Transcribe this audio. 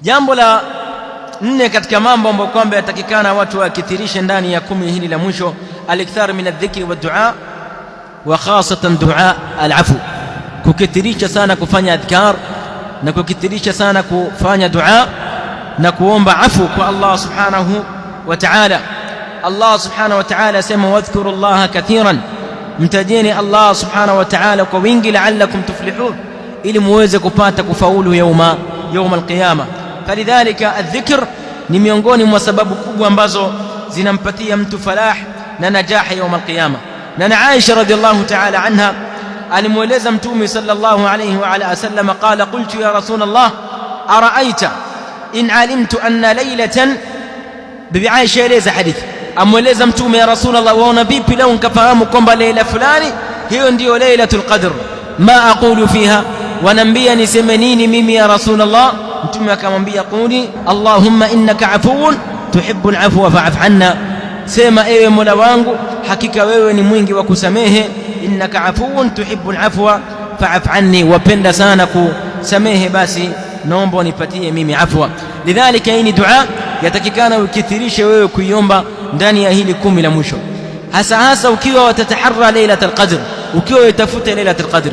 Jambo la nne katika mambo ambayo kwamba yatakikana watu wakithirishe ndani ya 10 hili la mwisho, al-ikthar min adh-dhikri wad-du'a, wa khasatan du'a al-'afw, kukithirisha sana kufanya adhkar na kukithirisha sana kufanya dua na kuomba afu kwa Allah subhanahu wa ta'ala. Allah subhanahu wa ta'ala asema wadhkuru Allaha kathiran, mtajeni Allah subhanahu wa ta'ala kwa wingi, la'allakum tuflihun, ili muweze kupata kufaulu yawma al-qiyama. Falidhalika adh-dhikr ni miongoni mwa sababu kubwa ambazo zinampatia mtu falah na najaha yawma al-qiyama. Na Aisha radhiallahu ta'ala anha alimueleza Mtume sallallahu alayhi wa ala sallam, qala qultu ya rasul Allah araaita in alimtu anna laylatan, bibi Aisha eleza hadithi, amueleza Mtume ya rasul Allah, waona vipi lau nikafahamu kwamba leila fulani hiyo ndiyo lailatul qadr, ma aqulu fiha, wanambia niseme nini mimi ya rasul Allah? Mtume akamwambia quli allahumma innaka afuwun tuhibbul afwa fa'fu anna, sema ewe Mola wangu, hakika wewe ni mwingi wa kusamehe, innaka afuwun tuhibbul afwa fa'fu anni, wapenda sana kusamehe, basi naomba unipatie mimi afwa. Lidhalika hii ni dua yatakikana ukithirishe wewe kuiomba ndani ya hili 10 la mwisho, hasa ukiwa watataharra lailatul qadr, ukiwa utafuta lailatul qadr.